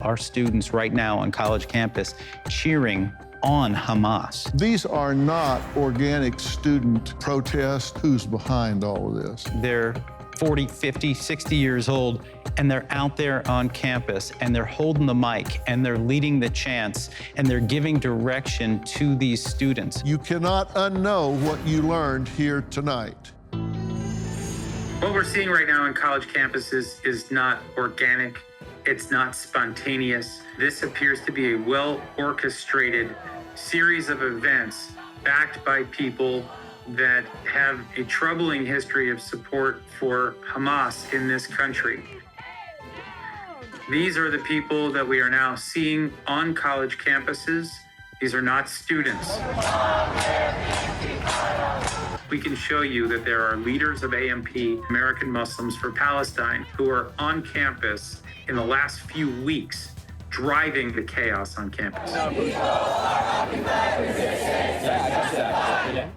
our students right now on college campus cheering on Hamas. These are not organic student protests. Who's behind all of this? They're 40, 50, 60 years old, and they're out there on campus, and they're holding the mic, and they're leading the chants, and they're giving direction to these students. You cannot unknow what you learned here tonight. What we're seeing right now on college campuses is not organic. It's not spontaneous. This appears to be a well-orchestrated series of events backed by people that have a troubling history of support for Hamas in this country. These are the people that we are now seeing on college campuses. These are not students. We can show you that there are leaders of AMP, American Muslims for Palestine, who are on campus in the last few weeks, driving the chaos on campus.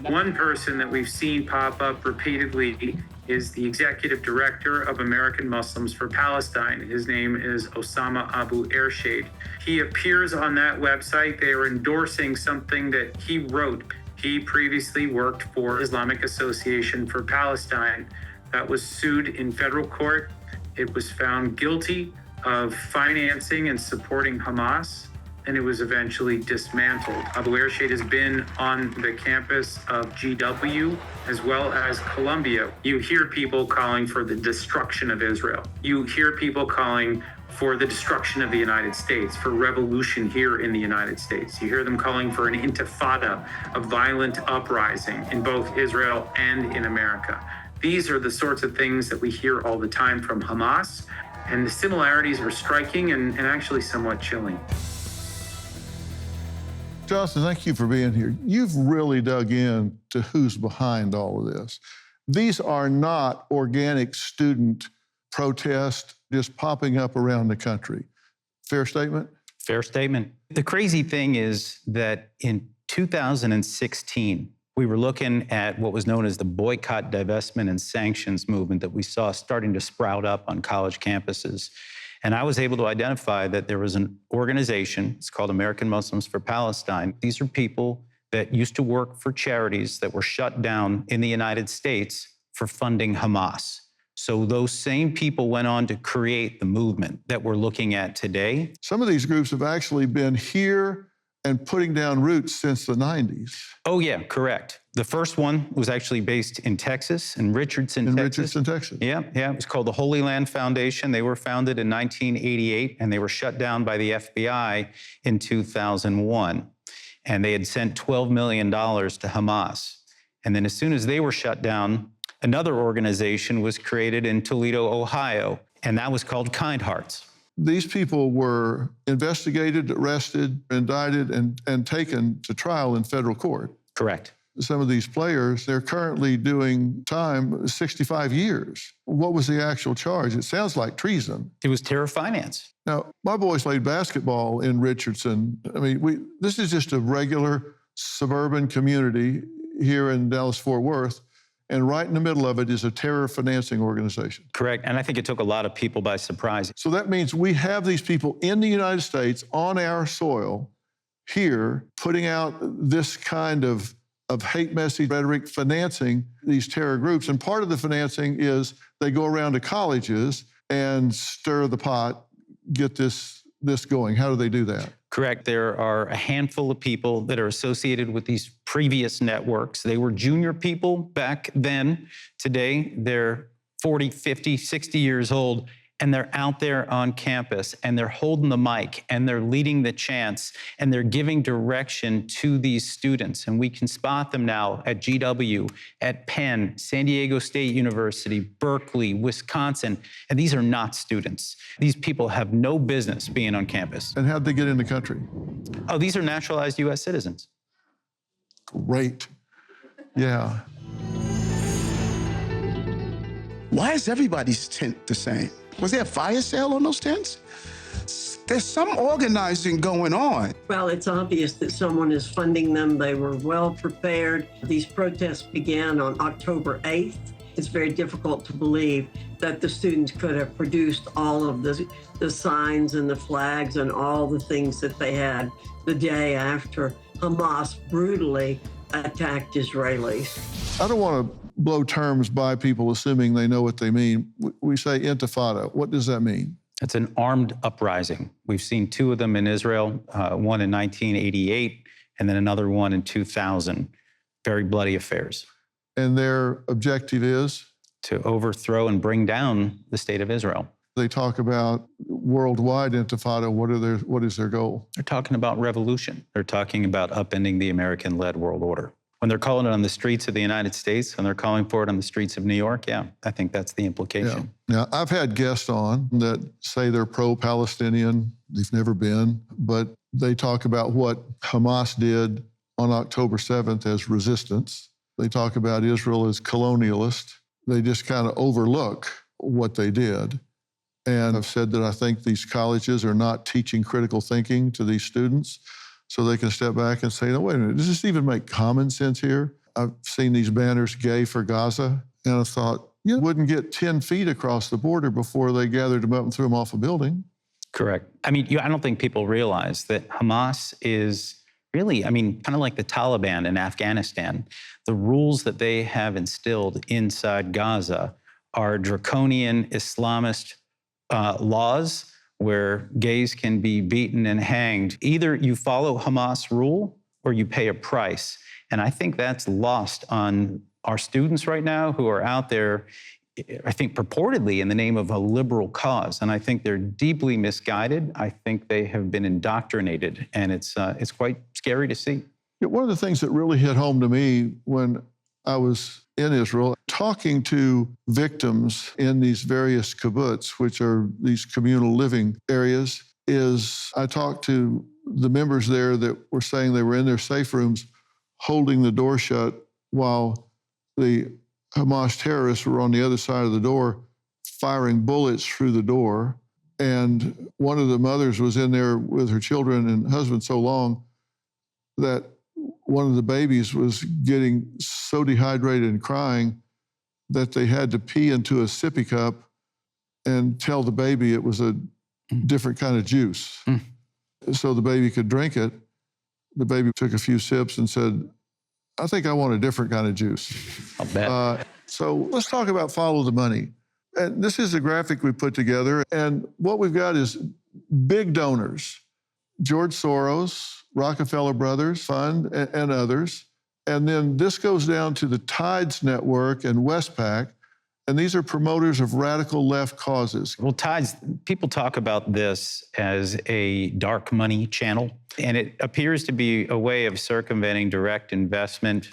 One person that we've seen pop up repeatedly is the executive director of American Muslims for Palestine. His name is Osama Abu Ershad. He appears on that website. They are endorsing something that he wrote. He previously worked for Islamic Association for Palestine that was sued in federal court. It was found guilty of financing and supporting Hamas, and it was eventually dismantled. Abu Ershad has been on the campus of GW as well as Columbia. You hear people calling for the destruction of Israel. You hear people calling for the destruction of the United States, for revolution here in the United States. You hear them calling for an intifada, a violent uprising in both Israel and in America. These are the sorts of things that we hear all the time from Hamas, and the similarities are striking and actually somewhat chilling. Jonathan, thank you for being here. You've really dug in to who's behind all of this. These are not organic student protests just popping up around the country. Fair statement? Fair statement. The crazy thing is that in 2016, we were looking at what was known as the boycott, divestment, and sanctions movement that we saw starting to sprout up on college campuses. And I was able to identify that there was an organization, it's called American Muslims for Palestine. These are people that used to work for charities that were shut down in the United States for funding Hamas. So those same people went on to create the movement that we're looking at today. Some of these groups have actually been here and putting down roots since the 90s. Oh, yeah, correct. The first one was actually based in Texas, in Richardson, Texas. Richardson, Texas. Yeah. It was called the Holy Land Foundation. They were founded in 1988, and they were shut down by the FBI in 2001. And they had sent $12 million to Hamas. And then as soon as they were shut down, another organization was created in Toledo, Ohio, and that was called Kind Hearts. These people were investigated, arrested, indicted, and taken to trial in federal court. Correct. Some of these players, they're currently doing time 65 years. What was the actual charge? It sounds like treason. It was terror finance. Now, my boys played basketball in Richardson. I mean, this is just a regular suburban community here in Dallas-Fort Worth. And right in the middle of it is a terror financing organization. Correct. And I think it took a lot of people by surprise. So that means we have these people in the United States on our soil here putting out this kind of hate message rhetoric, financing these terror groups. And part of the financing is they go around to colleges and stir the pot, get this going. How do they do that? Correct. There are a handful of people that are associated with these previous networks. They were junior people back then. Today, they're 40, 50, 60 years old, and they're out there on campus, and they're holding the mic, and they're leading the chants, and they're giving direction to these students. And we can spot them now at GW, at Penn, San Diego State University, Berkeley, Wisconsin. And these are not students. These people have no business being on campus. And how'd they get in the country? Oh, these are naturalized U.S. citizens. Great. Yeah. Why is everybody's tent the same? Was there a fire sale on those tents? There's some organizing going on. Well, it's obvious that someone is funding them. They were well prepared. These protests began on October 8th. It's very difficult to believe that the students could have produced all of the signs and the flags and all the things that they had the day after Hamas brutally attacked Israelis. I don't want to blow terms by people assuming they know what they mean. We say intifada. What does that mean? It's an armed uprising. We've seen two of them in Israel, one in 1988 and then another one in 2000. Very bloody affairs. And their objective is? To overthrow and bring down the state of Israel. They talk about worldwide intifada. What is their goal? They're talking about revolution. They're talking about upending the American-led world order. When they're calling it on the streets of the United States and they're calling for it on the streets of New York, yeah, I think that's the implication. Yeah. Now, I've had guests on that say they're pro-Palestinian. They've never been, but they talk about what Hamas did on October 7th as resistance. They talk about Israel as colonialist. They just kind of overlook what they did. And I've said that I think these colleges are not teaching critical thinking to these students so they can step back and say, no, wait a minute, does this even make common sense here? I've seen these banners, gay for Gaza, and I thought, you wouldn't get 10 feet across the border before they gathered them up and threw them off a building. Correct. I mean, I don't think people realize that Hamas is really, kind of like the Taliban in Afghanistan. The rules that they have instilled inside Gaza are draconian Islamist laws where gays can be beaten and hanged. Either you follow Hamas rule or you pay a price. And I think that's lost on our students right now who are out there, I think purportedly in the name of a liberal cause. And I think they're deeply misguided. I think they have been indoctrinated, and it's quite scary to see. One of the things that really hit home to me when I was in Israel, talking to victims in these various kibbutz, which are these communal living areas, is I talked to the members there that were saying they were in their safe rooms holding the door shut while the Hamas terrorists were on the other side of the door firing bullets through the door. And one of the mothers was in there with her children and husband so long that one of the babies was getting so dehydrated and crying that they had to pee into a sippy cup and tell the baby it was a different kind of juice. So the baby could drink it. The baby took a few sips and said, I think I want a different kind of juice. I'll bet. So let's talk about follow the money. And this is a graphic we put together. And what we've got is big donors, George Soros, Rockefeller Brothers Fund, and others. And then this goes down to the Tides Network and Westpac. And these are promoters of radical left causes. Well, Tides, people talk about this as a dark money channel, and it appears to be a way of circumventing direct investment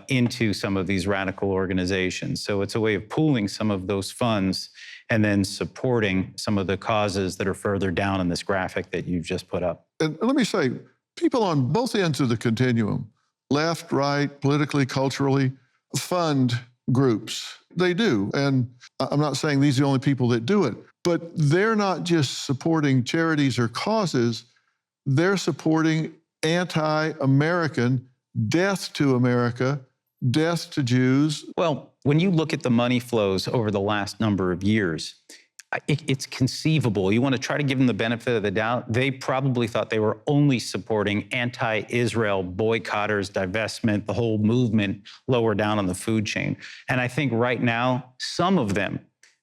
into some of these radical organizations. So it's a way of pooling some of those funds and then supporting some of the causes that are further down in this graphic that you've just put up. And let me say, people on both ends of the continuum, left, right, politically, culturally, fund groups. They do. And I'm not saying these are the only people that do it, but they're not just supporting charities or causes, they're supporting anti-American, death to America, death to Jews. Well, when you look at the money flows over the last number of years, it's conceivable. You want to try to give them the benefit of the doubt. They probably thought they were only supporting anti-Israel boycotters, divestment, the whole movement lower down on the food chain. And I think right now, some of them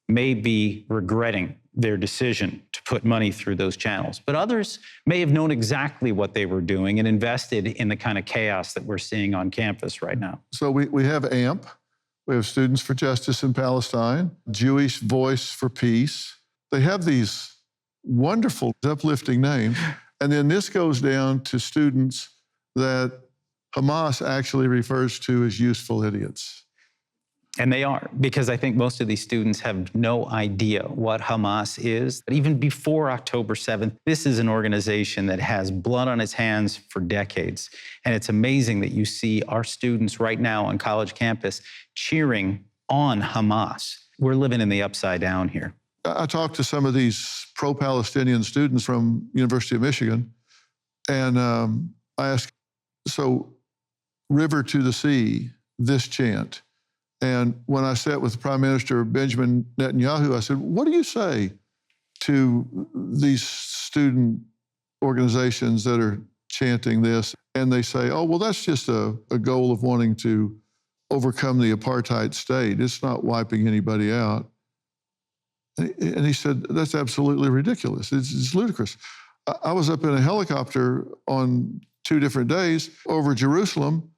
may be regretting their decision to put money through those channels. But others may have known exactly what they were doing and invested in the kind of chaos that we're seeing on campus right now. So we have AMP. We have Students for Justice in Palestine, Jewish Voice for Peace. They have these wonderful, uplifting names. And then this goes down to students that Hamas actually refers to as useful idiots. And they are, because I think most of these students have no idea what Hamas is. But even before October 7th, this is an organization that has blood on its hands for decades. And it's amazing that you see our students right now on college campus cheering on Hamas. We're living in the upside down here. I talked to some of these pro-Palestinian students from University of Michigan, and I asked, so river to the sea, this chant. And when I sat with Prime Minister Benjamin Netanyahu, I said, what do you say to these student organizations that are chanting this? And they say, oh, well, that's just a goal of wanting to overcome the apartheid state. It's not wiping anybody out. And he said, that's absolutely ridiculous. It's ludicrous. I was up in a helicopter on 2 different days over Jerusalem,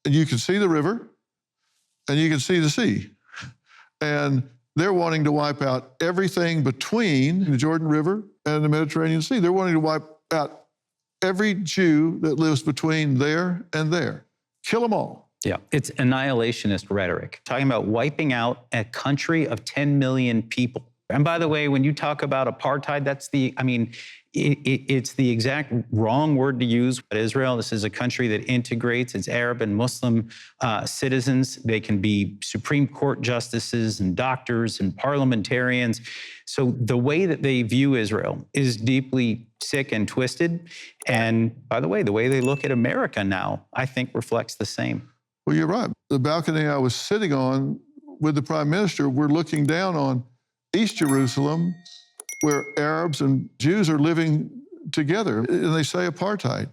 and you can see the river and you can see the sea. And they're wanting to wipe out everything between the Jordan River and the Mediterranean Sea. They're wanting to wipe out every Jew that lives between there and there. Kill them all. Yeah, it's annihilationist rhetoric, talking about wiping out a country of 10 million people. And by the way, when you talk about apartheid, that's it's the exact wrong word to use. But Israel, this is a country that integrates its Arab and Muslim citizens. They can be Supreme Court justices and doctors and parliamentarians. So the way that they view Israel is deeply sick and twisted. And by the way they look at America now, I think reflects the same. Well, you're right. The balcony I was sitting on with the Prime Minister, we're looking down on East Jerusalem, where Arabs and Jews are living together, and they say apartheid.